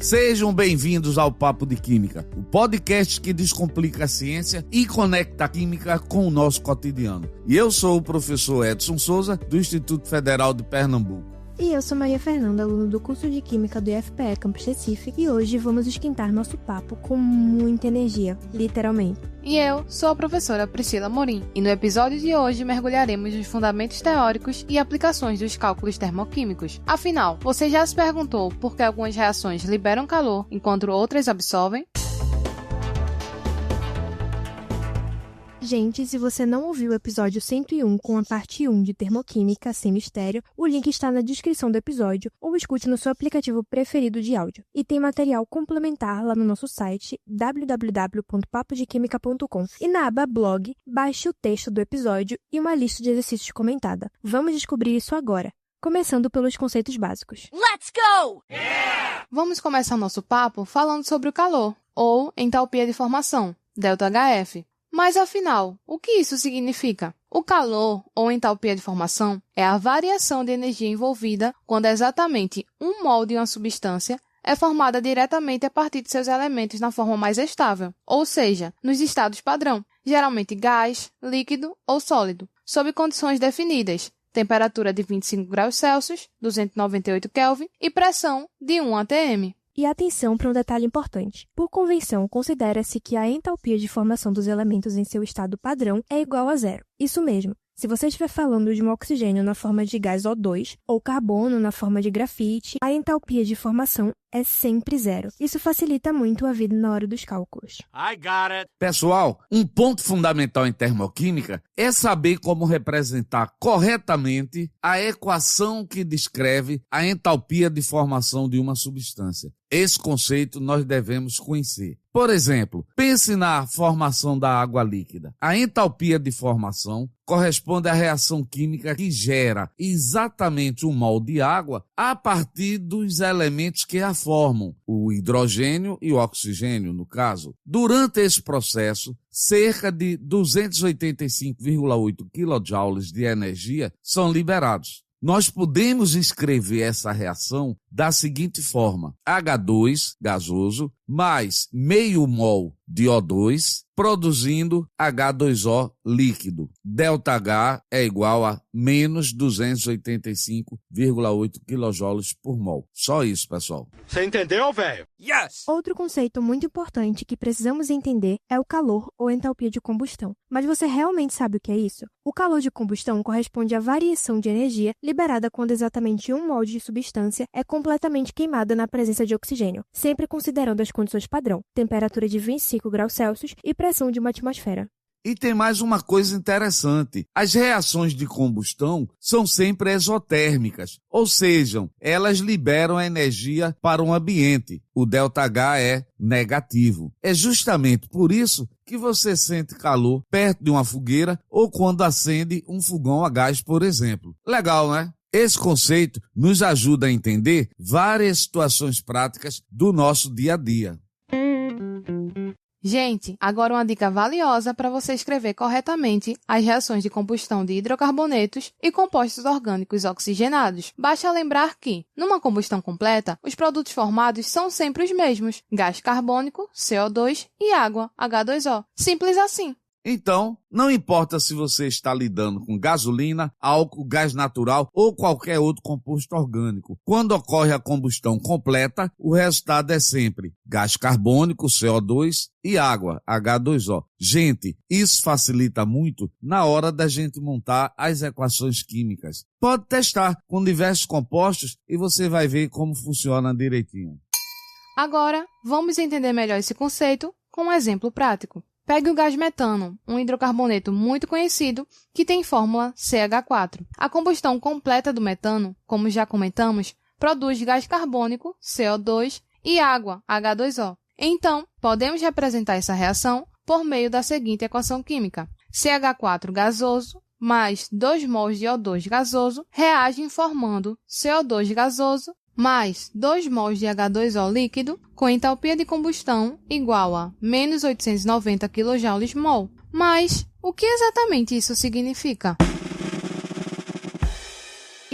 Sejam bem-vindos ao Papo de Química, o podcast que descomplica a ciência e conecta a química com o nosso cotidiano. E eu sou o professor Edson Souza, do Instituto Federal de Pernambuco. E eu sou Maria Fernanda, aluna do curso de Química do IFPE Campus Recife, e hoje vamos esquentar nosso papo com muita energia, literalmente. E eu sou a professora Priscila Morim, e no episódio de hoje mergulharemos nos fundamentos teóricos e aplicações dos cálculos termoquímicos. Afinal, você já se perguntou por que algumas reações liberam calor enquanto outras absorvem? Gente, se você não ouviu o episódio 101 com a parte 1 de Termoquímica sem mistério, o link está na descrição do episódio ou escute no seu aplicativo preferido de áudio. E tem material complementar lá no nosso site www.papodequimica.com. E na aba blog, baixe o texto do episódio e uma lista de exercícios comentada. Vamos descobrir isso agora, começando pelos conceitos básicos. Let's go! Yeah! Vamos começar nosso papo falando sobre o calor, ou entalpia de formação, ΔHF. Mas, afinal, o que isso significa? O calor, ou entalpia de formação, é a variação de energia envolvida quando exatamente um mol de uma substância é formada diretamente a partir de seus elementos na forma mais estável, ou seja, nos estados padrão, geralmente gás, líquido ou sólido, sob condições definidas, temperatura de 25 graus Celsius, 298 Kelvin, e pressão de 1 atm. E atenção para um detalhe importante. Por convenção, considera-se que a entalpia de formação dos elementos em seu estado padrão é igual a zero. Isso mesmo. Se você estiver falando de um oxigênio na forma de gás O2 ou carbono na forma de grafite, a entalpia de formação é sempre zero. Isso facilita muito a vida na hora dos cálculos. I got it. Pessoal, um ponto fundamental em termoquímica é saber como representar corretamente a equação que descreve a entalpia de formação de uma substância. Esse conceito nós devemos conhecer. Por exemplo, pense na formação da água líquida. A entalpia de formação corresponde à reação química que gera exatamente um mol de água a partir dos elementos que a formam, o hidrogênio e o oxigênio, no caso. Durante esse processo, cerca de 285,8 kJ de energia são liberados. Nós podemos escrever essa reação da seguinte forma: H2, gasoso, mais meio mol de O2, produzindo H2O líquido. ΔH é igual a menos 285,8 kJ por mol. Só isso, pessoal. Você entendeu, velho? Yes! Outro conceito muito importante que precisamos entender é o calor ou entalpia de combustão. Mas você realmente sabe o que é isso? O calor de combustão corresponde à variação de energia liberada quando exatamente um mol de substância é completamente queimada na presença de oxigênio, sempre considerando as condições padrão, temperatura de 25 graus Celsius e pressão de uma atmosfera. E tem mais uma coisa interessante. As reações de combustão são sempre exotérmicas, ou seja, elas liberam a energia para o ambiente. O ΔH é negativo. É justamente por isso que você sente calor perto de uma fogueira ou quando acende um fogão a gás, por exemplo. Legal, né? Esse conceito nos ajuda a entender várias situações práticas do nosso dia a dia. Gente, agora uma dica valiosa para você escrever corretamente as reações de combustão de hidrocarbonetos e compostos orgânicos oxigenados. Basta lembrar que, numa combustão completa, os produtos formados são sempre os mesmos: gás carbônico, CO2 e água, H2O. Simples assim. Então, não importa se você está lidando com gasolina, álcool, gás natural ou qualquer outro composto orgânico. Quando ocorre a combustão completa, o resultado é sempre gás carbônico, CO2 e água, H2O. Gente, isso facilita muito na hora da gente montar as equações químicas. Pode testar com diversos compostos e você vai ver como funciona direitinho. Agora, vamos entender melhor esse conceito com um exemplo prático. Pegue o gás metano, um hidrocarboneto muito conhecido, que tem fórmula CH4. A combustão completa do metano, como já comentamos, produz gás carbônico, CO2, e água, H2O. Então, podemos representar essa reação por meio da seguinte equação química: CH4 gasoso mais 2 mols de O2 gasoso reagem formando CO2 gasoso mais 2 mols de H2O líquido, com entalpia de combustão igual a menos 890 kJ/mol. Mas o que exatamente isso significa?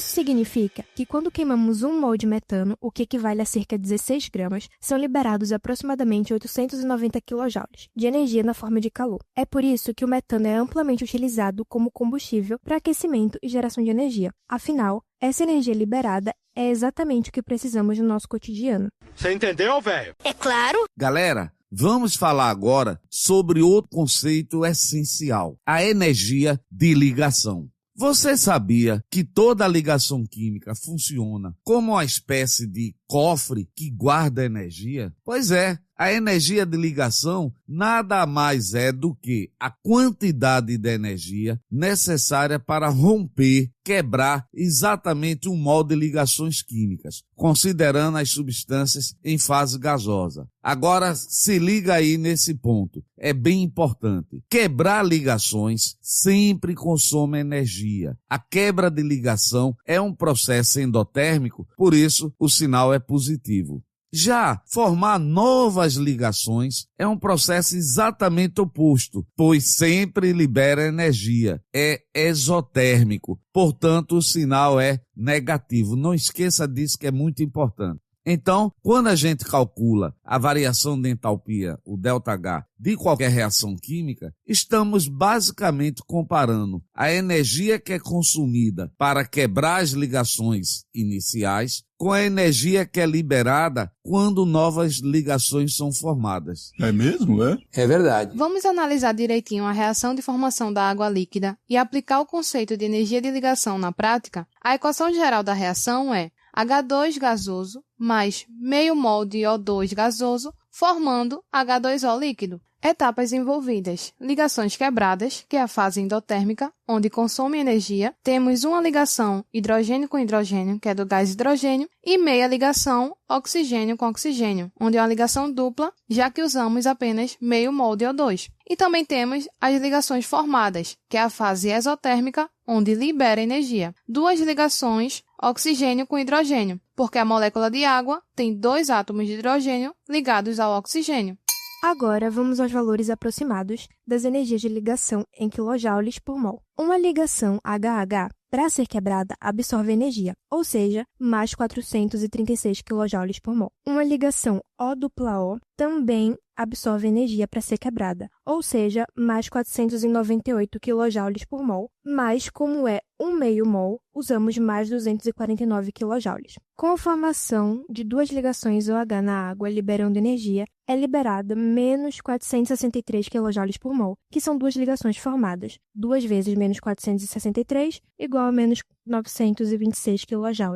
Isso significa que quando queimamos 1 mol de metano, o que equivale a cerca de 16 gramas, são liberados aproximadamente 890 kJ de energia na forma de calor. É por isso que o metano é amplamente utilizado como combustível para aquecimento e geração de energia. Afinal, essa energia liberada é exatamente o que precisamos no nosso cotidiano. Você entendeu, velho? É claro. Galera, vamos falar agora sobre outro conceito essencial, a energia de ligação. Você sabia que toda ligação química funciona como uma espécie de cofre que guarda energia? Pois é, a energia de ligação nada mais é do que a quantidade de energia necessária para romper, quebrar exatamente um mol de ligações químicas, considerando as substâncias em fase gasosa. Agora, se liga aí nesse ponto, é bem importante. Quebrar ligações sempre consome energia. A quebra de ligação é um processo endotérmico, por isso o sinal é positivo. Já formar novas ligações é um processo exatamente oposto, pois sempre libera energia, é exotérmico, portanto o sinal é negativo. Não esqueça disso, que é muito importante. Então, quando a gente calcula a variação de entalpia, o ΔH, de qualquer reação química, estamos basicamente comparando a energia que é consumida para quebrar as ligações iniciais com a energia que é liberada quando novas ligações são formadas. É mesmo, é? É verdade. Vamos analisar direitinho a reação de formação da água líquida e aplicar o conceito de energia de ligação na prática. A equação geral da reação é H2 gasoso mais meio mol de O2 gasoso, formando H2O líquido. Etapas envolvidas: ligações quebradas, que é a fase endotérmica, onde consome energia. Temos uma ligação hidrogênio com hidrogênio, que é do gás hidrogênio, e meia ligação oxigênio com oxigênio, onde é uma ligação dupla, já que usamos apenas meio mol de O2. E também temos as ligações formadas, que é a fase exotérmica, onde libera energia. 2 ligações oxigênio com hidrogênio, porque a molécula de água tem 2 átomos de hidrogênio ligados ao oxigênio. Agora, vamos aos valores aproximados das energias de ligação em kJ por mol. Uma ligação HH, para ser quebrada, absorve energia, ou seja, mais 436 kJ por mol. Uma ligação OOO também absorve energia para ser quebrada, ou seja, mais 498 kJ por mol, mas como é 1 meio mol, usamos mais 249 kJ. Com a formação de 2 ligações OH na água liberando energia, é liberada menos 463 kJ por mol, que são 2 ligações formadas. 2 vezes menos 463 igual a menos 926 kJ.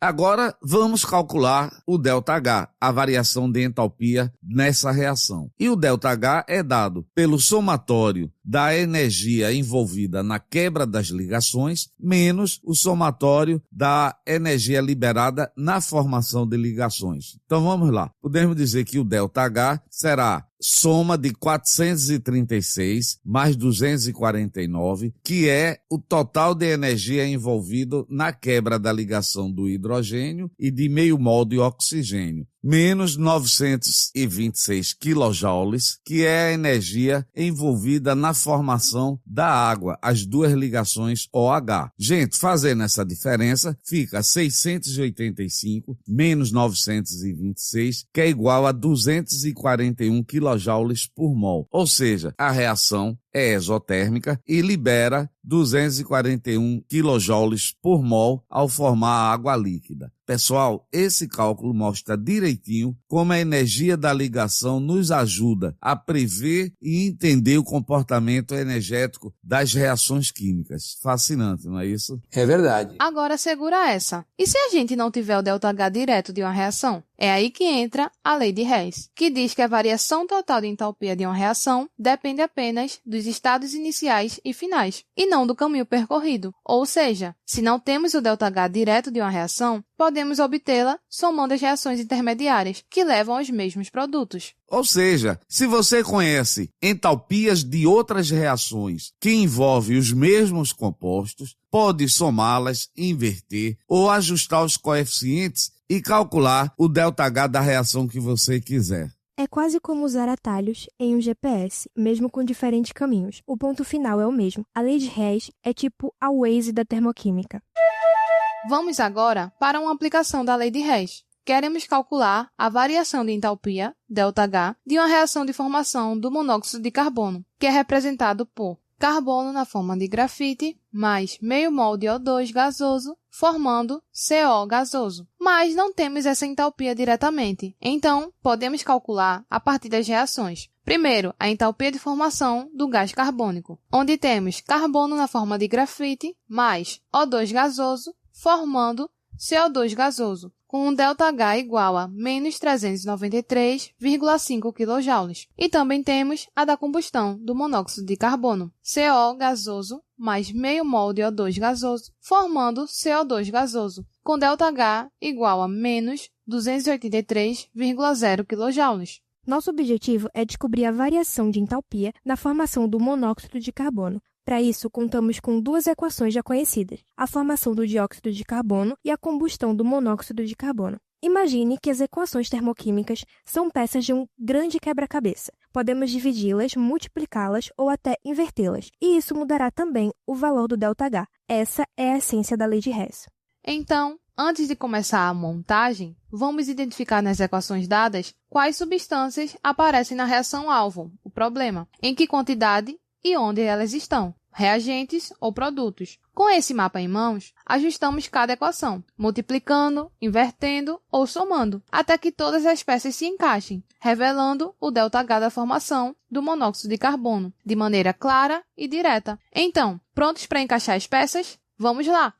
Agora, vamos calcular o ΔH, a variação de entalpia nessa reação. E o ΔH é dado pelo somatório da energia envolvida na quebra das ligações, menos o somatório da energia liberada na formação de ligações. Então vamos lá. Podemos dizer que o ΔH será soma de 436 mais 249, que é o total de energia envolvido na quebra da ligação do hidrogênio e de meio mol de oxigênio, menos 926 kJ, que é a energia envolvida na formação da água, as 2 ligações OH. Gente, fazendo essa diferença, fica 685 menos 926, que é igual a 241 kJ por mol. Ou seja, a reação é exotérmica e libera 241 kJ por mol ao formar água líquida. Pessoal, esse cálculo mostra direitinho como a energia da ligação nos ajuda a prever e entender o comportamento energético das reações químicas. Fascinante, não é isso? É verdade. Agora segura essa. E se a gente não tiver o ΔH direto de uma reação? É aí que entra a lei de Hess, que diz que a variação total de entalpia de uma reação depende apenas dos estados iniciais e finais, e não do caminho percorrido. Ou seja, se não temos o ΔH direto de uma reação, podemos obtê-la somando as reações intermediárias, que levam aos mesmos produtos. Ou seja, se você conhece entalpias de outras reações que envolvem os mesmos compostos, pode somá-las, inverter ou ajustar os coeficientes e calcular o ΔH da reação que você quiser. É quase como usar atalhos em um GPS, mesmo com diferentes caminhos. O ponto final é o mesmo. A lei de Hess é tipo a Waze da termoquímica. Vamos agora para uma aplicação da lei de Hess. Queremos calcular a variação de entalpia, ΔH, de uma reação de formação do monóxido de carbono, que é representado por carbono na forma de grafite mais meio mol de O2 gasoso, formando CO gasoso. Mas não temos essa entalpia diretamente, então podemos calcular a partir das reações. Primeiro, a entalpia de formação do gás carbônico, onde temos carbono na forma de grafite mais O2 gasoso, formando CO2 gasoso, com um ΔH igual a menos 393,5 kJ. E também temos a da combustão do monóxido de carbono, CO gasoso mais meio mol de O2 gasoso, formando CO2 gasoso, com ΔH igual a menos 283,0 kJ. Nosso objetivo é descobrir a variação de entalpia na formação do monóxido de carbono. Para isso, contamos com duas equações já conhecidas, a formação do dióxido de carbono e a combustão do monóxido de carbono. Imagine que as equações termoquímicas são peças de um grande quebra-cabeça. Podemos dividi-las, multiplicá-las ou até invertê-las, e isso mudará também o valor do ΔH. Essa é a essência da lei de Hess. Então, antes de começar a montagem, vamos identificar nas equações dadas quais substâncias aparecem na reação-alvo, o problema, em que quantidade e onde elas estão, reagentes ou produtos. Com esse mapa em mãos, ajustamos cada equação, multiplicando, invertendo ou somando, até que todas as peças se encaixem, revelando o ΔH da formação do monóxido de carbono, de maneira clara e direta. Então, prontos para encaixar as peças? Vamos lá!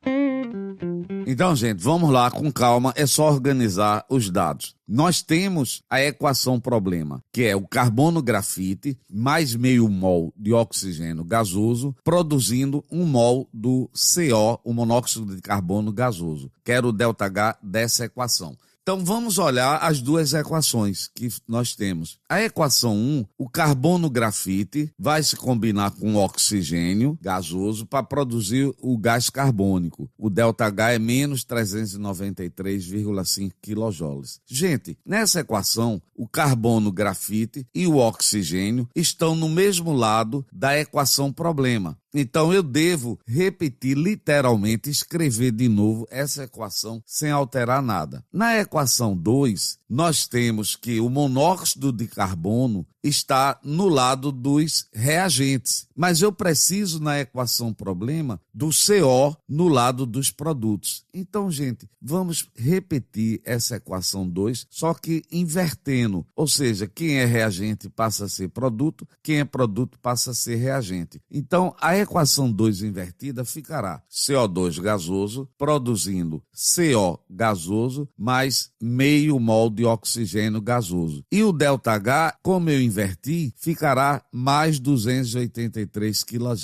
Então, gente, vamos lá com calma, é só organizar os dados. Nós temos a equação problema, que é o carbono grafite mais meio mol de oxigênio gasoso, produzindo 1 mol do CO, o monóxido de carbono gasoso, que era o ΔH dessa equação. Então, vamos olhar as duas equações que nós temos. A equação 1, o carbono grafite vai se combinar com o oxigênio gasoso para produzir o gás carbônico. O ΔH é menos 393,5 kJ. Gente, nessa equação, o carbono grafite e o oxigênio estão no mesmo lado da equação problema. Então, eu devo repetir literalmente, escrever de novo essa equação sem alterar nada. Na equação 2, nós temos que o monóxido de carbono está no lado dos reagentes, mas eu preciso, na equação problema, do CO no lado dos produtos. Então, gente, vamos repetir essa equação 2, só que invertendo, ou seja, quem é reagente passa a ser produto, quem é produto passa a ser reagente. Então, a equação 2 invertida ficará CO2 gasoso produzindo CO gasoso mais meio mol de oxigênio gasoso. E o ΔH, como eu inverti, ficará mais 283 kJ.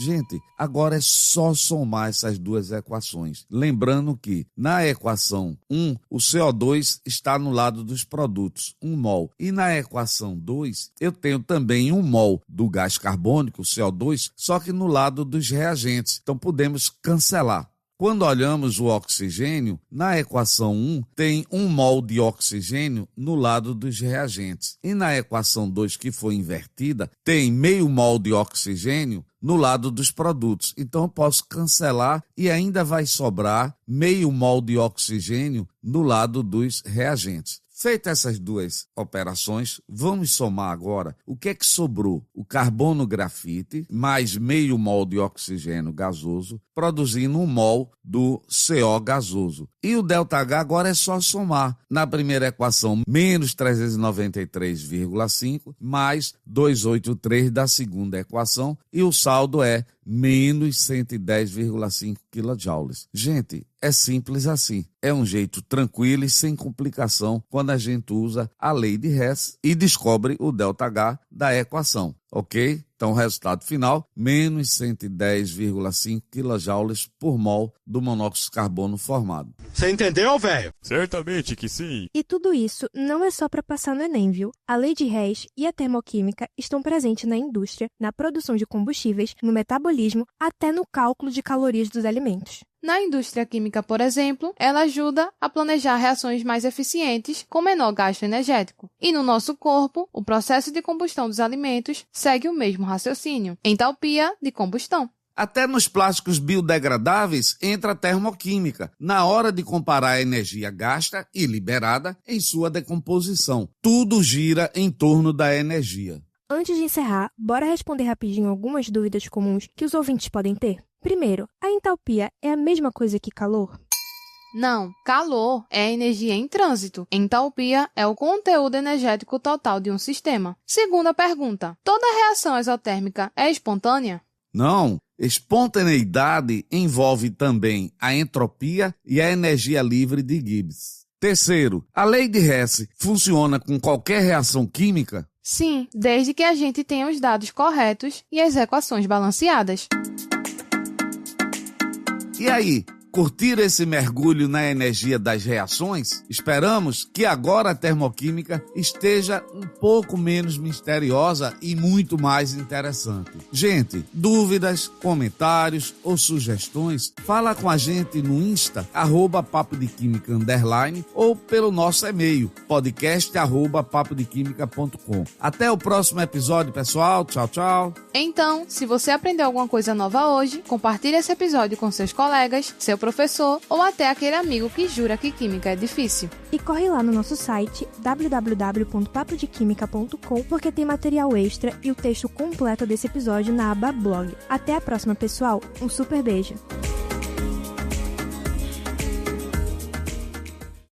Gente, agora é só somar essas duas equações. Lembrando que na equação 1, o CO2 está no lado dos produtos, 1 mol. E na equação 2, eu tenho também 1 mol do gás carbônico, CO2, só que no lado dos reagentes. Então podemos cancelar. Quando olhamos o oxigênio, na equação 1 tem 1 mol de oxigênio no lado dos reagentes. E na equação 2, que foi invertida, tem meio mol de oxigênio no lado dos produtos. Então eu posso cancelar e ainda vai sobrar meio mol de oxigênio no lado dos reagentes. Feitas essas duas operações, vamos somar agora o que é que sobrou. O carbono grafite mais meio mol de oxigênio gasoso, produzindo 1 mol do CO gasoso. E o ΔH agora é só somar. Na primeira equação, menos 393,5 mais 283 da segunda equação. E o saldo é menos 110,5 kJ. Gente, é simples assim. É um jeito tranquilo e sem complicação quando a gente usa a lei de Hess e descobre o ΔH da equação, ok? Então, o resultado final, menos 110,5 kJ por mol do monóxido de carbono formado. Você entendeu, velho? Certamente que sim. E tudo isso não é só para passar no Enem, viu? A lei de Hess e a termoquímica estão presentes na indústria, na produção de combustíveis, no metabolismo, até no cálculo de calorias dos alimentos. Na indústria química, por exemplo, ela ajuda a planejar reações mais eficientes com menor gasto energético. E no nosso corpo, o processo de combustão dos alimentos segue o mesmo raciocínio, entalpia de combustão. Até nos plásticos biodegradáveis entra a termoquímica, na hora de comparar a energia gasta e liberada em sua decomposição. Tudo gira em torno da energia. Antes de encerrar, bora responder rapidinho algumas dúvidas comuns que os ouvintes podem ter. Primeiro, a entalpia é a mesma coisa que calor? Não, calor é a energia em trânsito. Entalpia é o conteúdo energético total de um sistema. Segunda pergunta, toda reação exotérmica é espontânea? Não, espontaneidade envolve também a entropia e a energia livre de Gibbs. Terceiro, a lei de Hess funciona com qualquer reação química? Sim, desde que a gente tenha os dados corretos e as equações balanceadas. E aí, curtiram esse mergulho na energia das reações? Esperamos que agora a termoquímica esteja um pouco menos misteriosa e muito mais interessante. Gente, dúvidas, comentários ou sugestões, fala com a gente no Insta, @papodequimica_, ou pelo nosso e-mail, podcast@papodequimica.com. Até o próximo episódio, pessoal. Tchau, tchau. Então, se você aprendeu alguma coisa nova hoje, compartilhe esse episódio com seus colegas, seu professor ou até aquele amigo que jura que química é difícil. E corre lá no nosso site www.papodequimica.com porque tem material extra e o texto completo desse episódio na aba blog. Até a próxima, pessoal. Um super beijo.